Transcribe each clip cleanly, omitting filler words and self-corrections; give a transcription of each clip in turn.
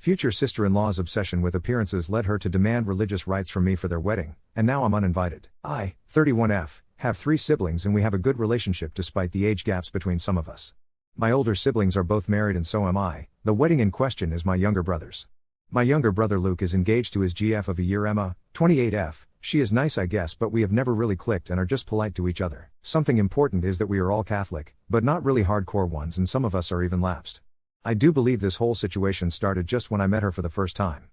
Future sister-in-law's obsession with appearances led her to demand religious rites from me for their wedding, and now I'm uninvited. I, 31F, have 3 siblings and we have a good relationship despite the age gaps between some of us. My older siblings are both married and so am I. The wedding in question is my younger brother's. My younger brother Luke is engaged to his GF of a year Emma, 28F. She is nice I guess, but we have never really clicked and are just polite to each other. Something important is that we are all Catholic, but not really hardcore ones, and some of us are even lapsed. I do believe this whole situation started just when I met her for the first time.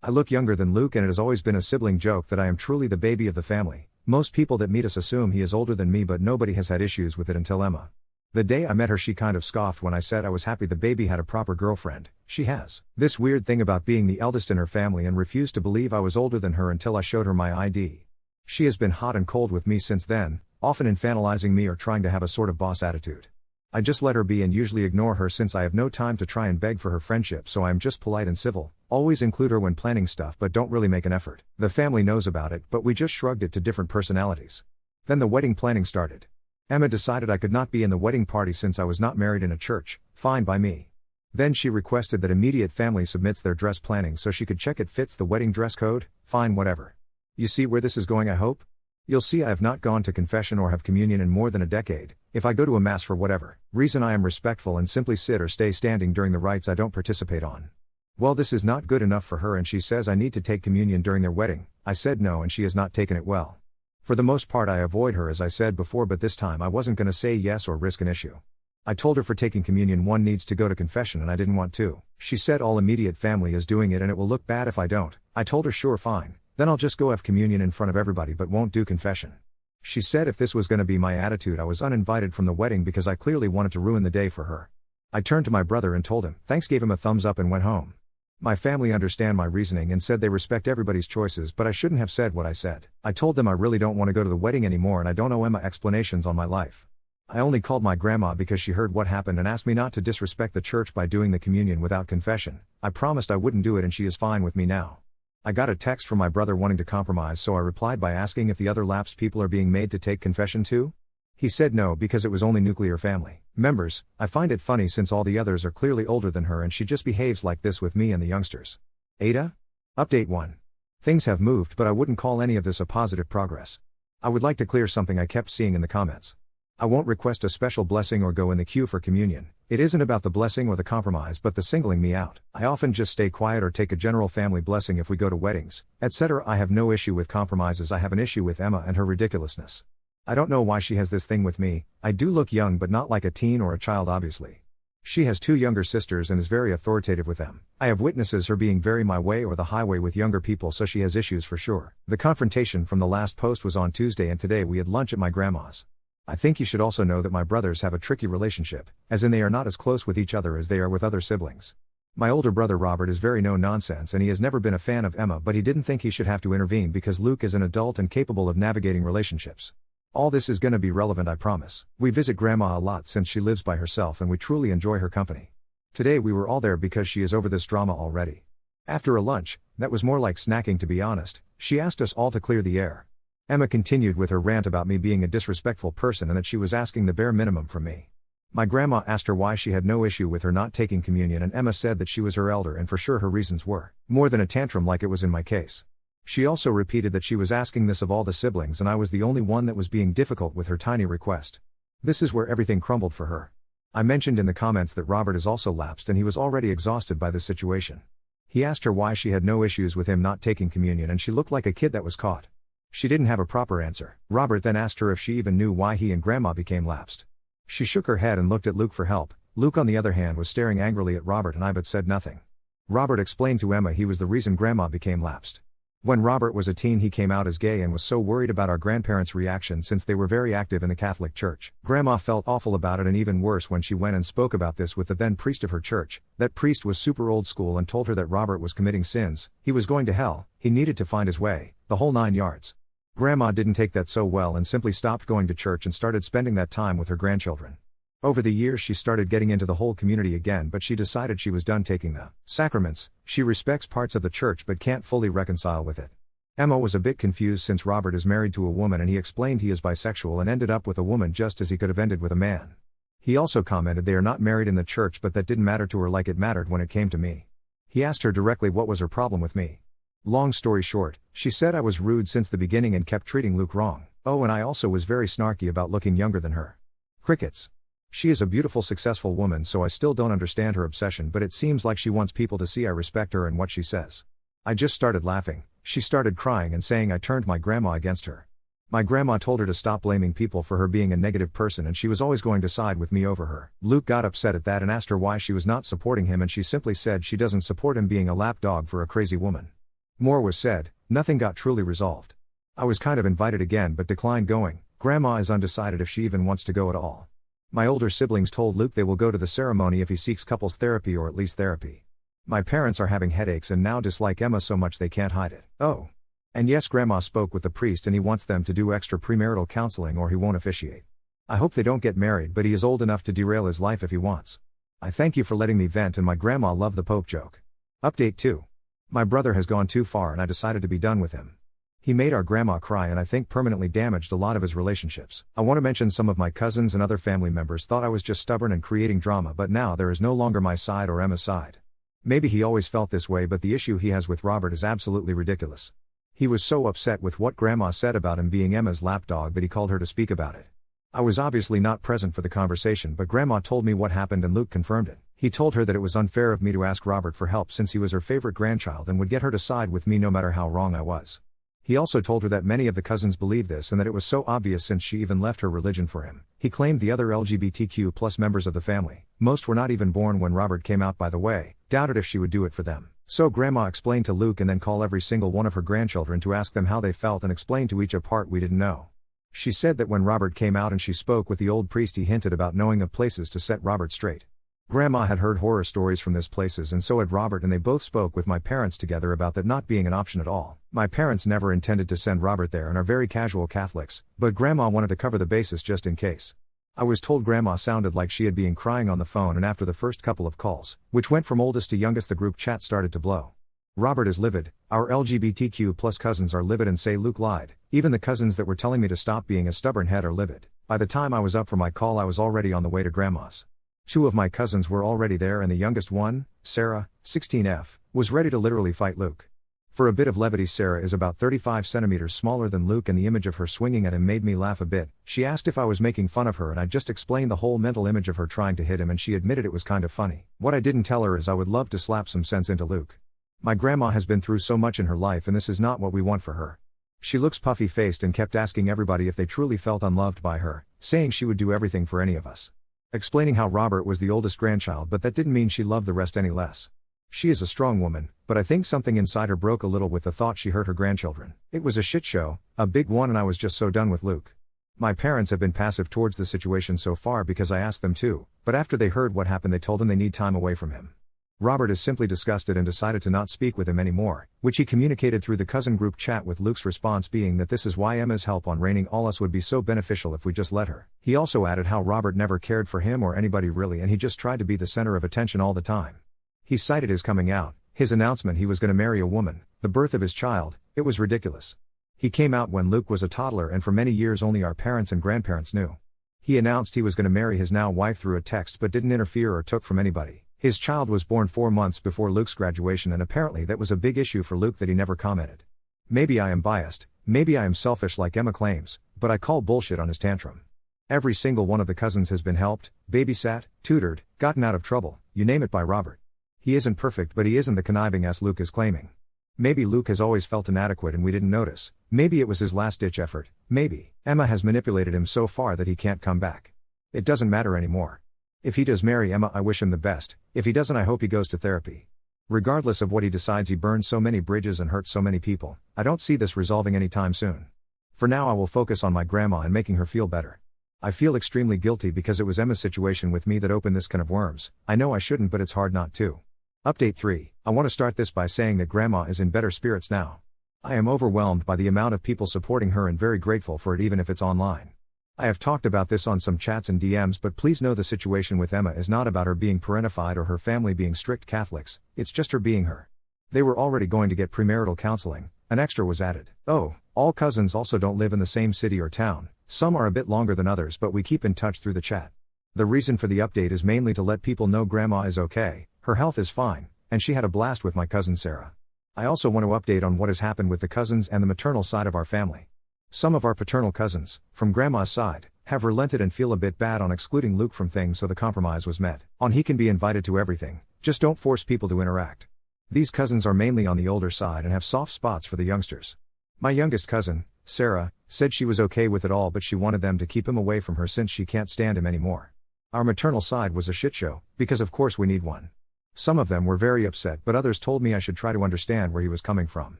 I look younger than Luke and it has always been a sibling joke that I am truly the baby of the family. Most people that meet us assume he is older than me, but nobody has had issues with it until Emma. The day I met her she kind of scoffed when I said I was happy the baby had a proper girlfriend. She has this weird thing about being the eldest in her family and refused to believe I was older than her until I showed her my ID. She has been hot and cold with me since then, often infantilizing me or trying to have a sort of boss attitude. I just let her be and usually ignore her since I have no time to try and beg for her friendship, so I am just polite and civil, always include her when planning stuff but don't really make an effort. The family knows about it but we just shrugged it to different personalities. Then the wedding planning started. Emma decided I could not be in the wedding party since I was not married in a church, fine by me. Then she requested that immediate family submits their dress planning so she could check it fits the wedding dress code, fine whatever. You see where this is going I hope? You'll see I have not gone to confession or have communion in more than a decade. If I go to a mass for whatever reason I am respectful and simply sit or stay standing during the rites I don't participate on. Well, this is not good enough for her and she says I need to take communion during their wedding. I said no and she has not taken it well. For the most part I avoid her as I said before, but this time I wasn't gonna say yes or risk an issue. I told her for taking communion one needs to go to confession and I didn't want to. She said all immediate family is doing it and it will look bad if I don't. I told her sure fine, then I'll just go have communion in front of everybody but won't do confession. She said if this was gonna be my attitude I was uninvited from the wedding because I clearly wanted to ruin the day for her. I turned to my brother and told him, thanks, gave him a thumbs up and went home. My family understand my reasoning and said they respect everybody's choices, but I shouldn't have said what I said. I told them I really don't want to go to the wedding anymore and I don't owe Emma explanations on my life. I only called my grandma because she heard what happened and asked me not to disrespect the church by doing the communion without confession. I promised I wouldn't do it and she is fine with me now. I got a text from my brother wanting to compromise, so I replied by asking if the other lapsed people are being made to take confession too? He said no because it was only nuclear family members. I find it funny since all the others are clearly older than her and she just behaves like this with me and the youngsters. Ada? Update 1. Things have moved but I wouldn't call any of this a positive progress. I would like to clear something I kept seeing in the comments. I won't request a special blessing or go in the queue for communion. It isn't about the blessing or the compromise but the singling me out. I often just stay quiet or take a general family blessing if we go to weddings, etc. I have no issue with compromises. I have an issue with Emma and her ridiculousness. I don't know why she has this thing with me. I do look young but not like a teen or a child obviously. She has 2 younger sisters and is very authoritative with them. I have witnesses her being very my way or the highway with younger people, so she has issues for sure. The confrontation from the last post was on Tuesday and today we had lunch at my grandma's. I think you should also know that my brothers have a tricky relationship, as in they are not as close with each other as they are with other siblings. My older brother Robert is very no nonsense and he has never been a fan of Emma, but he didn't think he should have to intervene because Luke is an adult and capable of navigating relationships. All this is gonna be relevant, I promise. We visit grandma a lot since she lives by herself and we truly enjoy her company. Today we were all there because she is over this drama already. After a lunch, that was more like snacking to be honest, she asked us all to clear the air. Emma continued with her rant about me being a disrespectful person and that she was asking the bare minimum from me. My grandma asked her why she had no issue with her not taking communion and Emma said that she was her elder and for sure her reasons were more than a tantrum like it was in my case. She also repeated that she was asking this of all the siblings and I was the only one that was being difficult with her tiny request. This is where everything crumbled for her. I mentioned in the comments that Robert is also lapsed and he was already exhausted by this situation. He asked her why she had no issues with him not taking communion and she looked like a kid that was caught. She didn't have a proper answer. Robert then asked her if she even knew why he and grandma became lapsed. She shook her head and looked at Luke for help. Luke on the other hand was staring angrily at Robert and I but said nothing. Robert explained to Emma he was the reason grandma became lapsed. When Robert was a teen he came out as gay and was so worried about our grandparents' reaction since they were very active in the Catholic Church. Grandma felt awful about it and even worse when she went and spoke about this with the then priest of her church. That priest was super old school and told her that Robert was committing sins, he was going to hell, he needed to find his way, the whole 9 yards. Grandma didn't take that so well and simply stopped going to church and started spending that time with her grandchildren. Over the years she started getting into the whole community again, but she decided she was done taking the sacraments. She respects parts of the church but can't fully reconcile with it. Emma was a bit confused since Robert is married to a woman and he explained he is bisexual and ended up with a woman just as he could have ended with a man. He also commented they are not married in the church but that didn't matter to her like it mattered when it came to me. He asked her directly what was her problem with me. Long story short, she said I was rude since the beginning and kept treating Luke wrong. Oh, and I also was very snarky about looking younger than her. Crickets. She is a beautiful, successful woman, so I still don't understand her obsession, but it seems like she wants people to see I respect her and what she says. I just started laughing. She started crying and saying I turned my grandma against her. My grandma told her to stop blaming people for her being a negative person and she was always going to side with me over her. Luke got upset at that and asked her why she was not supporting him, and she simply said she doesn't support him being a lapdog for a crazy woman. More was said, nothing got truly resolved. I was kind of invited again but declined going. Grandma is undecided if she even wants to go at all. My older siblings told Luke they will go to the ceremony if he seeks couples therapy or at least therapy. My parents are having headaches and now dislike Emma so much they can't hide it. Oh. And yes, Grandma spoke with the priest and he wants them to do extra premarital counseling or he won't officiate. I hope they don't get married, but he is old enough to derail his life if he wants. I thank you for letting me vent, and my grandma loved the Pope joke. Update 2. My brother has gone too far and I decided to be done with him. He made our grandma cry and I think permanently damaged a lot of his relationships. I want to mention some of my cousins and other family members thought I was just stubborn and creating drama, but now there is no longer my side or Emma's side. Maybe he always felt this way, but the issue he has with Robert is absolutely ridiculous. He was so upset with what Grandma said about him being Emma's lapdog that he called her to speak about it. I was obviously not present for the conversation, but Grandma told me what happened and Luke confirmed it. He told her that it was unfair of me to ask Robert for help since he was her favorite grandchild and would get her to side with me no matter how wrong I was. He also told her that many of the cousins believed this and that it was so obvious since she even left her religion for him. He claimed the other LGBTQ+ members of the family, most were not even born when Robert came out by the way, doubted if she would do it for them. So Grandma explained to Luke and then call every single one of her grandchildren to ask them how they felt and explain to each a part we didn't know. She said that when Robert came out and she spoke with the old priest, he hinted about knowing of places to set Robert straight. Grandma had heard horror stories from these places and so had Robert, and they both spoke with my parents together about that not being an option at all. My parents never intended to send Robert there and are very casual Catholics, but Grandma wanted to cover the bases just in case. I was told Grandma sounded like she had been crying on the phone, and after the first couple of calls, which went from oldest to youngest, the group chat started to blow. Robert is livid, our LGBTQ+ cousins are livid and say Luke lied, even the cousins that were telling me to stop being a stubborn head are livid. By the time I was up for my call I was already on the way to Grandma's. 2 of my cousins were already there and the youngest one, Sarah, 16F, was ready to literally fight Luke. For a bit of levity, Sarah is about 35 centimeters smaller than Luke and the image of her swinging at him made me laugh a bit. She asked if I was making fun of her and I just explained the whole mental image of her trying to hit him and she admitted it was kind of funny. What I didn't tell her is I would love to slap some sense into Luke. My grandma has been through so much in her life and this is not what we want for her. She looks puffy-faced and kept asking everybody if they truly felt unloved by her, saying she would do everything for any of us. Explaining how Robert was the oldest grandchild, but that didn't mean she loved the rest any less. She is a strong woman, but I think something inside her broke a little with the thought she hurt her grandchildren. It was a shit show, a big one, and I was just so done with Luke. My parents have been passive towards the situation so far because I asked them to, but after they heard what happened they told him they need time away from him. Robert is simply disgusted and decided to not speak with him anymore, which he communicated through the cousin group chat, with Luke's response being that this is why Emma's help on reigning all us would be so beneficial if we just let her. He also added how Robert never cared for him or anybody really and he just tried to be the center of attention all the time. He cited his coming out, his announcement he was going to marry a woman, the birth of his child. It was ridiculous. He came out when Luke was a toddler and for many years only our parents and grandparents knew. He announced he was going to marry his now wife through a text but didn't interfere or took from anybody. His child was born 4 months before Luke's graduation and apparently that was a big issue for Luke that he never commented. Maybe I am biased, maybe I am selfish like Emma claims, but I call bullshit on his tantrum. Every single one of the cousins has been helped, babysat, tutored, gotten out of trouble, you name it, by Robert. He isn't perfect, but he isn't the conniving ass Luke is claiming. Maybe Luke has always felt inadequate and we didn't notice. Maybe it was his last-ditch effort. Maybe Emma has manipulated him so far that he can't come back. It doesn't matter anymore. If he does marry Emma, I wish him the best. If he doesn't, I hope he goes to therapy. Regardless of what he decides, he burned so many bridges and hurt so many people. I don't see this resolving anytime soon. For now I will focus on my grandma and making her feel better. I feel extremely guilty because it was Emma's situation with me that opened this can of worms. I know I shouldn't, but it's hard not to. Update 3. I want to start this by saying that Grandma is in better spirits now. I am overwhelmed by the amount of people supporting her and very grateful for it, even if it's online. I have talked about this on some chats and DMs, but please know the situation with Emma is not about her being parentified or her family being strict Catholics, it's just her being her. They were already going to get premarital counseling, an extra was added. Oh, all cousins also don't live in the same city or town, some are a bit longer than others, but we keep in touch through the chat. The reason for the update is mainly to let people know Grandma is okay, her health is fine, and she had a blast with my cousin Sarah. I also want to update on what has happened with the cousins and the maternal side of our family. Some of our paternal cousins, from grandma's side, have relented and feel a bit bad on excluding Luke from things, so the compromise was met. He can be invited to everything, just don't force people to interact. These cousins are mainly on the older side and have soft spots for the youngsters. My youngest cousin, Sarah, said she was okay with it all, but she wanted them to keep him away from her since she can't stand him anymore. Our maternal side was a shit show, because of course we need one. Some of them were very upset, but others told me I should try to understand where he was coming from.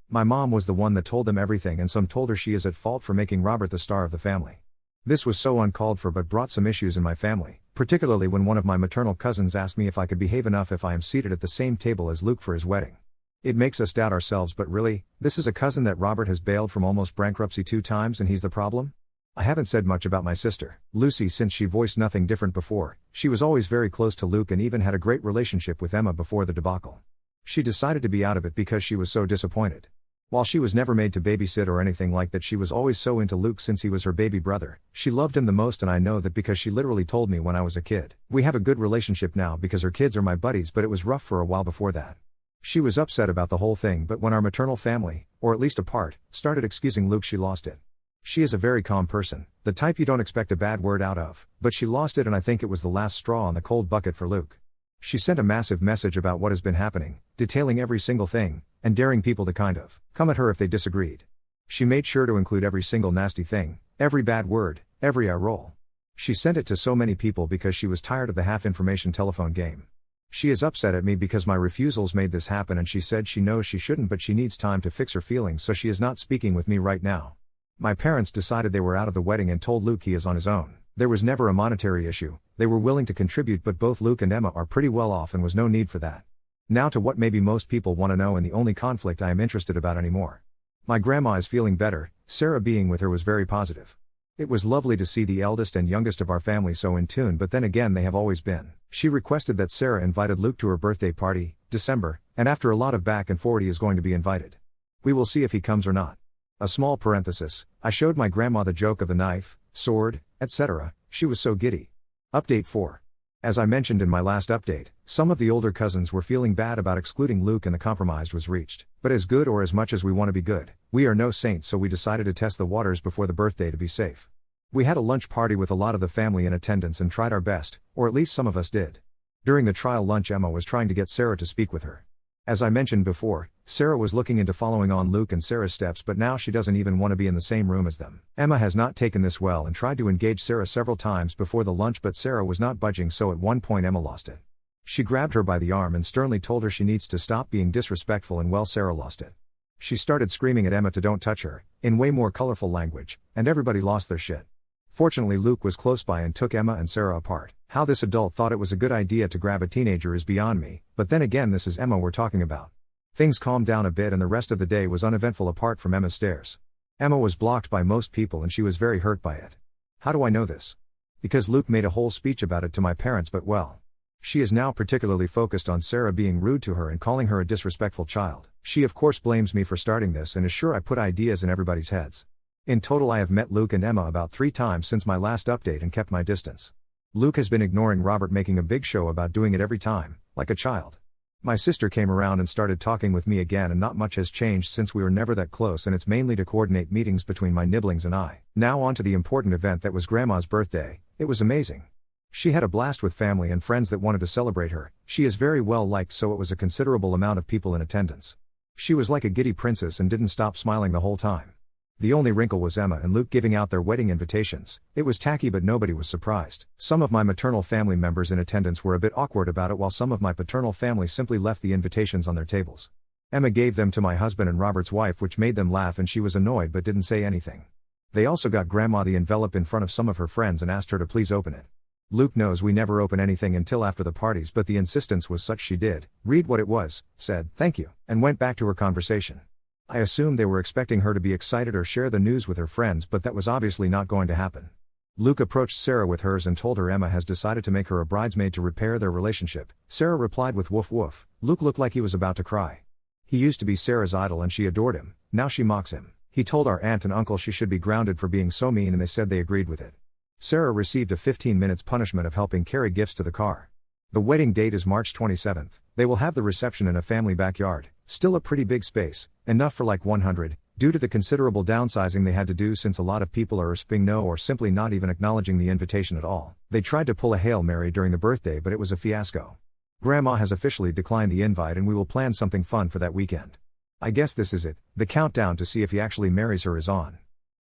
My mom was the one that told them everything, and some told her she is at fault for making Robert the star of the family. This was so uncalled for, but brought some issues in my family, particularly when one of my maternal cousins asked me if I could behave enough if I am seated at the same table as Luke for his wedding. It makes us doubt ourselves, but really, this is a cousin that Robert has bailed from almost bankruptcy 2 times and he's the problem? I haven't said much about my sister, Lucy, since she voiced nothing different before. She was always very close to Luke and even had a great relationship with Emma before the debacle. She decided to be out of it because she was so disappointed. While she was never made to babysit or anything like that, she was always so into Luke since he was her baby brother. She loved him the most, and I know that because she literally told me when I was a kid. We have a good relationship now because her kids are my buddies, but it was rough for a while before that. She was upset about the whole thing, but when our maternal family, or at least a part, started excusing Luke, she lost it. She is a very calm person, the type you don't expect a bad word out of, but she lost it, and I think it was the last straw on the cold bucket for Luke. She sent a massive message about what has been happening, detailing every single thing, and daring people to kind of come at her if they disagreed. She made sure to include every single nasty thing, every bad word, every eye roll. She sent it to so many people because she was tired of the half-information telephone game. She is upset at me because my refusals made this happen, and she said she knows she shouldn't, but she needs time to fix her feelings, so she is not speaking with me right now. My parents decided they were out of the wedding and told Luke he is on his own. There was never a monetary issue, they were willing to contribute, but both Luke and Emma are pretty well off and was no need for that. Now to what maybe most people want to know, and the only conflict I am interested about anymore. My grandma is feeling better. Sarah being with her was very positive. It was lovely to see the eldest and youngest of our family so in tune, but then again they have always been. She requested that Sarah invited Luke to her birthday party, December, and after a lot of back and forth he is going to be invited. We will see if he comes or not. A small parenthesis, I showed my grandma the joke of the knife, sword, etc. She was so giddy. Update 4. As I mentioned in my last update, some of the older cousins were feeling bad about excluding Luke and the compromise was reached. But as good, or as much as we want to be good, we are no saints, so we decided to test the waters before the birthday to be safe. We had a lunch party with a lot of the family in attendance and tried our best, or at least some of us did. During the trial lunch, Emma was trying to get Sarah to speak with her. As I mentioned before, Sarah was looking into following on Luke and Sarah's steps, but now she doesn't even want to be in the same room as them. Emma has not taken this well and tried to engage Sarah several times before the lunch, but Sarah was not budging, so at one point Emma lost it. She grabbed her by the arm and sternly told her she needs to stop being disrespectful, and well, Sarah lost it. She started screaming at Emma to don't touch her, in way more colorful language, and everybody lost their shit. Fortunately, Luke was close by and took Emma and Sarah apart. How this adult thought it was a good idea to grab a teenager is beyond me, but then again, this is Emma we're talking about. Things calmed down a bit and the rest of the day was uneventful apart from Emma's stares. Emma was blocked by most people and she was very hurt by it. How do I know this? Because Luke made a whole speech about it to my parents, but well. She is now particularly focused on Sarah being rude to her and calling her a disrespectful child. She of course blames me for starting this and is sure I put ideas in everybody's heads. In total I have met Luke and Emma about 3 times since my last update and kept my distance. Luke has been ignoring Robert, making a big show about doing it every time, like a child. My sister came around and started talking with me again, and not much has changed since we were never that close, and it's mainly to coordinate meetings between my nibblings and I. Now on to the important event that was Grandma's birthday. It was amazing. She had a blast with family and friends that wanted to celebrate her. She is very well liked, so it was a considerable amount of people in attendance. She was like a giddy princess and didn't stop smiling the whole time. The only wrinkle was Emma and Luke giving out their wedding invitations. It was tacky, but nobody was surprised. Some of my maternal family members in attendance were a bit awkward about it, while some of my paternal family simply left the invitations on their tables. Emma gave them to my husband and Robert's wife, which made them laugh, and she was annoyed but didn't say anything. They also got Grandma the envelope in front of some of her friends and asked her to please open it. Luke knows we never open anything until after the parties, but the insistence was such she did read what it was, said thank you, and went back to her conversation. I assumed they were expecting her to be excited or share the news with her friends, but that was obviously not going to happen. Luke approached Sarah with hers and told her Emma has decided to make her a bridesmaid to repair their relationship. Sarah replied with woof woof. Luke looked like he was about to cry. He used to be Sarah's idol and she adored him, now she mocks him. He told our aunt and uncle she should be grounded for being so mean, and they said they agreed with it. Sarah received a 15 minutes punishment of helping carry gifts to the car. The wedding date is March 27th. They will have the reception in a family backyard, still a pretty big space, enough for like 100, due to the considerable downsizing they had to do since a lot of people are saying no or simply not even acknowledging the invitation at all. They tried to pull a Hail Mary during the birthday, but it was a fiasco. Grandma has officially declined the invite and we will plan something fun for that weekend. I guess this is it, the countdown to see if he actually marries her is on.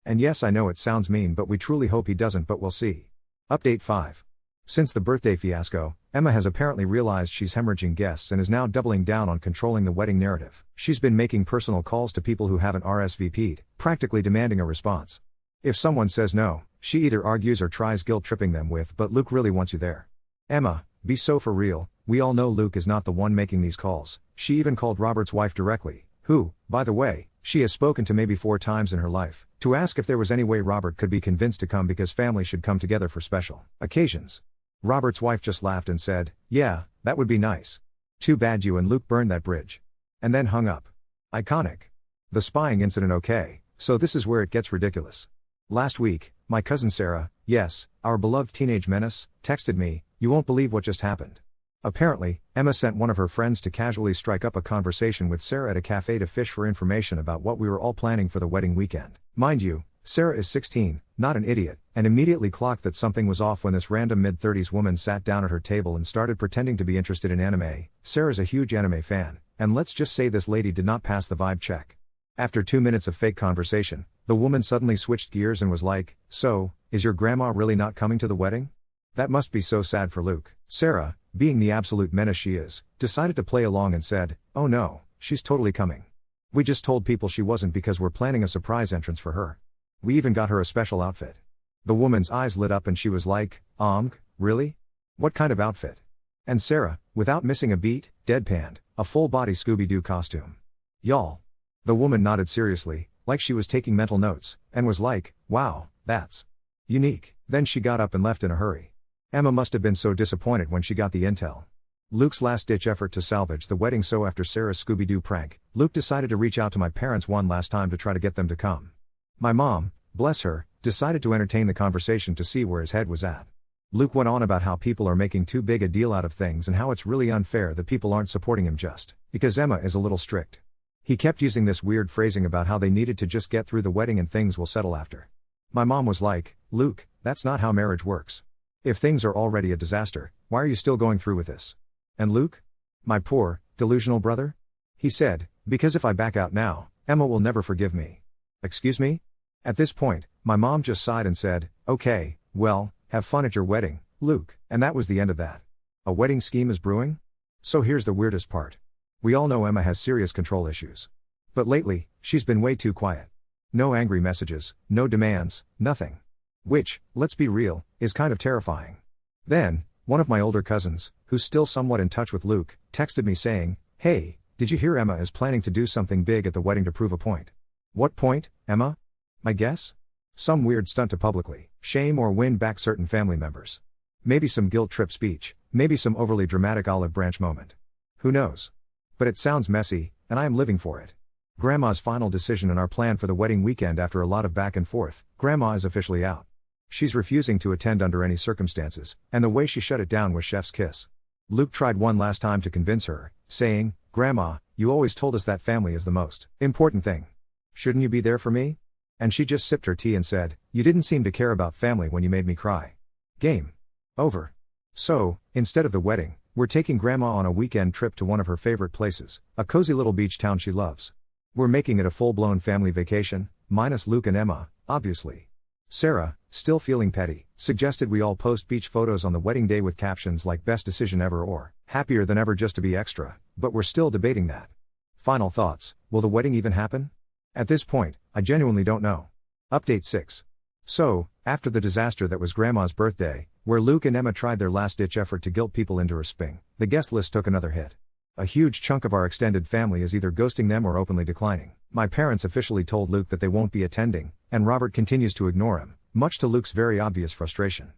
And yes, I know it sounds mean, but we truly hope he doesn't, but we'll see. Update 5. Since the birthday fiasco, Emma has apparently realized she's hemorrhaging guests and is now doubling down on controlling the wedding narrative. She's been making personal calls to people who haven't RSVP'd, practically demanding a response. If someone says no, she either argues or tries guilt-tripping them with, "But Luke really wants you there." Emma, be so for real. We all know Luke is not the one making these calls. She even called Robert's wife directly, who, by the way, she has spoken to maybe 4 times in her life, to ask if there was any way Robert could be convinced to come because family should come together for special occasions. Robert's wife just laughed and said, "Yeah, that would be nice. Too bad you and Luke burned that bridge." And then hung up. Iconic. The spying incident. Okay, so this is where it gets ridiculous. Last week, my cousin Sarah, yes, our beloved teenage menace, texted me, "You won't believe what just happened." Apparently, Emma sent one of her friends to casually strike up a conversation with Sarah at a cafe to fish for information about what we were all planning for the wedding weekend. Mind you, Sarah is 16, not an idiot, and immediately clocked that something was off when this random mid-30s woman sat down at her table and started pretending to be interested in anime. Sarah's a huge anime fan, and let's just say this lady did not pass the vibe check. After 2 minutes of fake conversation, the woman suddenly switched gears and was like, "So, is your grandma really not coming to the wedding? That must be so sad for Luke." Sarah, being the absolute menace she is, decided to play along and said, "Oh no, she's totally coming. We just told people she wasn't because we're planning a surprise entrance for her. We even got her a special outfit." The woman's eyes lit up and she was like, Really? What kind of outfit?" And Sarah, without missing a beat, deadpanned, "A full-body Scooby-Doo costume. Y'all." The woman nodded seriously, like she was taking mental notes, and was like, "Wow, that's unique." Then she got up and left in a hurry. Emma must have been so disappointed when she got the intel. Luke's last-ditch effort to salvage the wedding. So after Sarah's Scooby-Doo prank, Luke decided to reach out to my parents one last time to try to get them to come. My mom, bless her, decided to entertain the conversation to see where his head was at. Luke went on about how people are making too big a deal out of things and how it's really unfair that people aren't supporting him just because Emma is a little strict. He kept using this weird phrasing about how they needed to just get through the wedding and things will settle after. My mom was like, "Luke, that's not how marriage works. If things are already a disaster, why are you still going through with this?" And Luke? My poor, delusional brother? He said, "Because if I back out now, Emma will never forgive me." Excuse me? At this point, my mom just sighed and said, "Okay, well, have fun at your wedding, Luke." And that was the end of that. A wedding scheme is brewing? So here's the weirdest part. We all know Emma has serious control issues. But lately, she's been way too quiet. No angry messages, no demands, nothing. Which, let's be real, is kind of terrifying. Then, one of my older cousins, who's still somewhat in touch with Luke, texted me saying, "Hey, did you hear Emma is planning to do something big at the wedding to prove a point?" What point, Emma? My guess? Some weird stunt to publicly shame or win back certain family members. Maybe some guilt trip speech, maybe some overly dramatic olive branch moment. Who knows? But it sounds messy, and I am living for it. Grandma's final decision in our plan for the wedding weekend. After a lot of back and forth, Grandma is officially out. She's refusing to attend under any circumstances, and the way she shut it down was chef's kiss. Luke tried one last time to convince her, saying, "Grandma, you always told us that family is the most important thing. Shouldn't you be there for me?" And she just sipped her tea and said, "You didn't seem to care about family when you made me cry." Game over. So, instead of the wedding, we're taking Grandma on a weekend trip to one of her favorite places, a cozy little beach town she loves. We're making it a full-blown family vacation, minus Luke and Emma, obviously. Sarah, still feeling petty, suggested we all post beach photos on the wedding day with captions like "best decision ever" or "happier than ever" just to be extra, but we're still debating that. Final thoughts, will the wedding even happen? At this point, I genuinely don't know. Update 6. So, after the disaster that was Grandma's birthday, where Luke and Emma tried their last-ditch effort to guilt people into resping, the guest list took another hit. A huge chunk of our extended family is either ghosting them or openly declining. My parents officially told Luke that they won't be attending, and Robert continues to ignore him, much to Luke's very obvious frustration.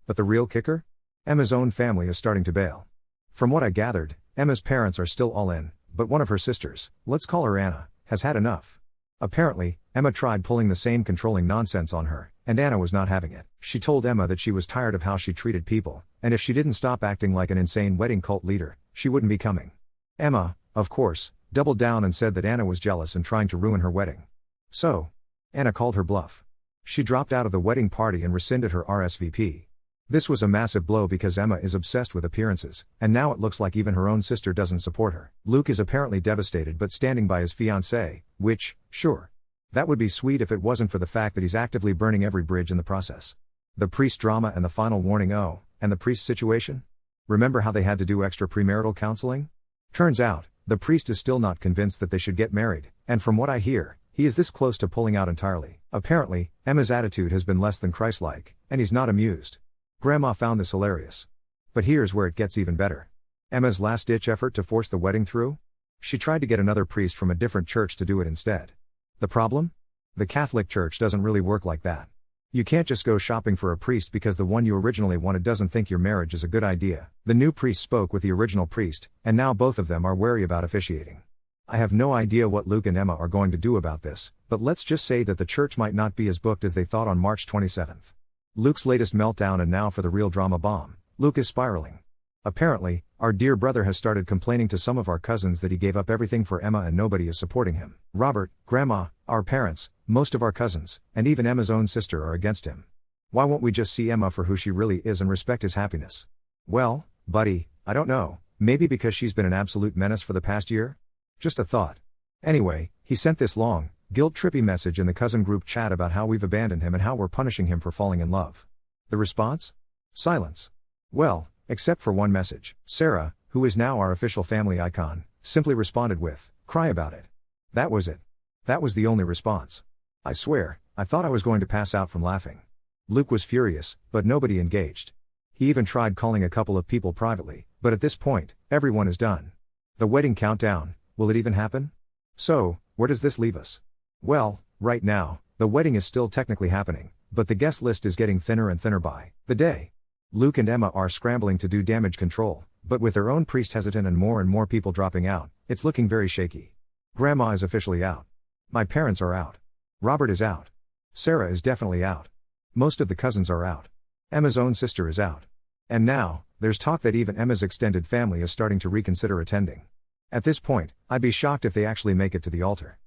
But the real kicker? Emma's own family is starting to bail. From what I gathered, Emma's parents are still all in, but one of her sisters, let's call her Anna, has had enough. Apparently, Emma tried pulling the same controlling nonsense on her, and Anna was not having it. She told Emma that she was tired of how she treated people, and if she didn't stop acting like an insane wedding cult leader, she wouldn't be coming. Emma, of course, doubled down and said that Anna was jealous and trying to ruin her wedding. So, Anna called her bluff. She dropped out of the wedding party and rescinded her RSVP. This was a massive blow because Emma is obsessed with appearances, and now it looks like even her own sister doesn't support her. Luke is apparently devastated but standing by his fiancée, which, sure. That would be sweet if it wasn't for the fact that he's actively burning every bridge in the process. The priest drama and the final warning and the priest situation? Remember how they had to do extra premarital counseling? Turns out, the priest is still not convinced that they should get married, and from what I hear, he is this close to pulling out entirely. Apparently, Emma's attitude has been less than Christ-like, and he's not amused. Grandma found this hilarious. But here's where it gets even better. Emma's last-ditch effort to force the wedding through? She tried to get another priest from a different church to do it instead. The problem? The Catholic Church doesn't really work like that. You can't just go shopping for a priest because the one you originally wanted doesn't think your marriage is a good idea. The new priest spoke with the original priest, and now both of them are wary about officiating. I have no idea what Luke and Emma are going to do about this, but let's just say that the church might not be as booked as they thought on March 27th. Luke's latest meltdown, and now for the real drama bomb. Luke is spiraling. Apparently, our dear brother has started complaining to some of our cousins that he gave up everything for Emma and nobody is supporting him. Robert, Grandma, our parents, most of our cousins, and even Emma's own sister are against him. Why won't we just see Emma for who she really is and respect his happiness? Well, buddy, I don't know, maybe because she's been an absolute menace for the past year? Just a thought. Anyway, he sent this long, guilt-trippy message in the cousin group chat about how we've abandoned him and how we're punishing him for falling in love. The response? Silence. Well, except for one message. Sarah, who is now our official family icon, simply responded with, "Cry about it." That was it. That was the only response. I swear, I thought I was going to pass out from laughing. Luke was furious, but nobody engaged. He even tried calling a couple of people privately, but at this point, everyone is done. The wedding countdown, will it even happen? So, where does this leave us? Well, right now, the wedding is still technically happening, but the guest list is getting thinner and thinner by the day. Luke and Emma are scrambling to do damage control, but with their own priest hesitant and more people dropping out, it's looking very shaky. Grandma is officially out. My parents are out. Robert is out. Sarah is definitely out. Most of the cousins are out. Emma's own sister is out. And now, there's talk that even Emma's extended family is starting to reconsider attending. At this point, I'd be shocked if they actually make it to the altar.